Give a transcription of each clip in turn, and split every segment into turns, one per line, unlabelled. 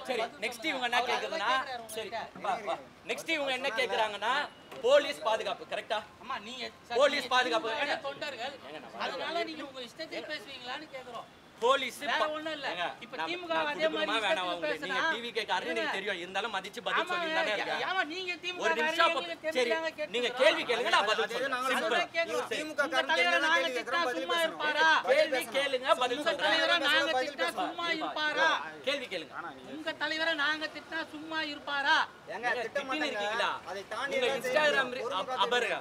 சரி நெக்ஸ்ட் இவங்க என்ன கேக்குதுன்னா சரி நெக்ஸ்ட் இவங்க என்ன கேக்குறாங்கன்னா போலீஸ் பாதுகாப்பு கரெக்ட்டா
அம்மா நீங்க
போலீஸ் பாதுகாப்பு
தொண்டர்கள் அதனால நீங்க உங்க இஷ்டத்துக்கு பேசுவீங்களான்னு கேக்குறோம்
போலீஸ்
ஒண்ணும் இல்ல இப்ப திமுக அதே மாதிரி
வேணாம் உங்களுக்கு நீங்க டிவி கேக்காரே எனக்கு தெரியும் இருந்தாலும் மதிச்சு பதில் சொல்லிட்டானே இருக்கீங்க
ஆமா நீங்க திமுக
ஒரு நிமிஷம் சரி நீங்க கேள்வி கேளுங்க நான் பதில் சொல்றேன்
திமுக தலைவர் நாங்க திட்டா சும்மா இருப்பாரா
கேள்வி கேளுங்க பதில் சொல்றேன்
தலைவரை நாங்க திட்டா சும்மா இருப்பாரா
கேள்வி கேளுங்க
உங்க தலைவரை நாங்க திட்டா சும்மா இருப்பாரா
எங்க திட்டின்னு இருக்கீங்களா உங்க இன்ஸ்டாகிராம் அபருங்க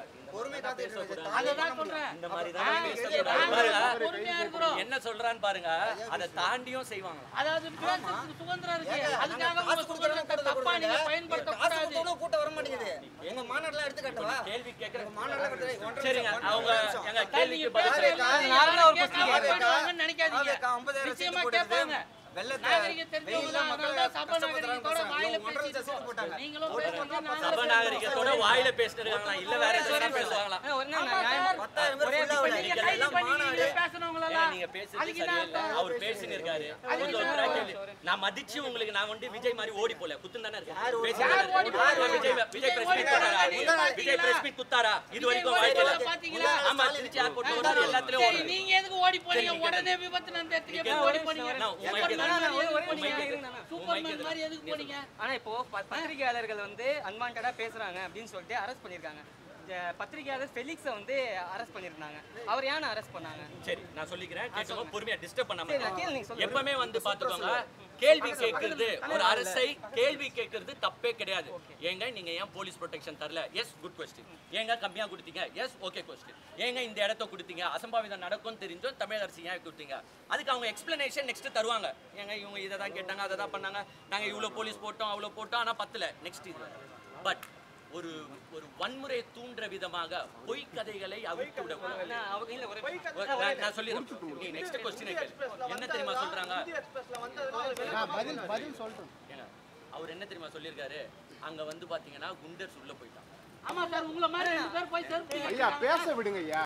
அததான் சொல்றேன்
இந்த மாதிரி தான்
பொறுமையா இருக்கிறோம்
என்ன சொல்றான்னு பாருங்க அதை தாண்டியும் செய்வாங்க
அதாவது பேசுறதுக்கு சுதந்திரம் இருக்கு அதுக்காக உங்க சுதந்திரத்தை தப்பா நீங்க பயன்படுத்த கூடாது
கூட்ட வர மாட்டேங்குது எங்க மாநாடுல எடுத்து கட்டவா
கேள்வி கேக்குற
மாநாடுல
சரிங்க அவங்க எங்க கேள்விக்கு பதில்
சொல்லுங்க நினைக்காதீங்க நிச்சயமா கேட்பாங்க
சபநாகரிகத்தோட வாயில பேசிட்டு இருக்காங்களா இல்ல வேற எதுனா பேசுவாங்களா நீங்க பேசுறது சரியில்லை அவர் பேசின்னு இருக்காரு நான் மதிச்சு உங்களுக்கு நான் வந்து விஜய் மாதிரி ஓடி போல குத்துன்னு தானே இருக்கேன் விஜய் பிரஸ் மீட் குத்தாரா இது வரைக்கும் வாழ்க்கையில ஆமா திருச்சி ஏர்போர்ட்ல ஒரு எல்லாத்துலயும்
நீங்க எதுக்கு ஓடி போறீங்க உடனே விபத்து நடந்துட்டீங்க ஓடி போறீங்க
ஆனா இப்போ பத்திரிகையாளர்கள் வந்து அன்வான்டா பேசுறாங்க அப்படின்னு சொல்லிட்டு அரெஸ்ட் பண்ணிருக்காங்க பத்திரிகையாளர் ஃபெலிக்ஸை வந்து அரெஸ்ட் பண்ணிருந்தாங்க அவர் ஏன் அரெஸ்ட் பண்ணாங்க
சரி நான் சொல்லிக்கிறேன் கேட்கணும் பொறுமையா டிஸ்டர்ப் பண்ணாம எப்பவுமே வந்து பாத்துக்கோங்க கேள்வி கேட்கறது ஒரு அரசை கேள்வி கேட்கறது தப்பே கிடையாது ஏங்க நீங்க ஏன் போலீஸ் ப்ரொடெக்ஷன் தரல எஸ் குட் கொஸ்டின் ஏங்க கம்மியா கொடுத்தீங்க எஸ் ஓகே கொஸ்டின் ஏங்க இந்த இடத்த கொடுத்தீங்க அசம்பாவிதம் நடக்கும் தெரிஞ்சும் தமிழ் அரசு ஏன் கொடுத்தீங்க அதுக்கு அவங்க எக்ஸ்பிளனேஷன் நெக்ஸ்ட் தருவாங்க ஏங்க இவங்க இதை தான் கேட்டாங்க அதை தான் பண்ணாங்க நாங்க இவ்வளவு போலீஸ் போட்டோம் அவ்வளவு போட்டோம் ஆனா பத்தல நெக்ஸ்ட் இது பட் ஒரு ஒரு வன்முறை தூண்டுற விதமாக பொய் கதைகளை அவிழ்த்து விடக்கூடாது நான் சொல்லிடுறேன் நீ நெக்ஸ்ட் क्वेश्चन என்ன தெரியுமா சொல்றாங்க
பதில் சொல்றேன்
அவர் என்ன தெரியுமா சொல்லிருக்காரு அங்க வந்து பாத்தீங்கன்னா குண்டர்ஸ் உள்ள போயிட்டாங்க
ஆமா சார் உங்கள மாதிரி ரெண்டு பேர் போய் சேர்த்து
ஐயா பேச விடுங்க ஐயா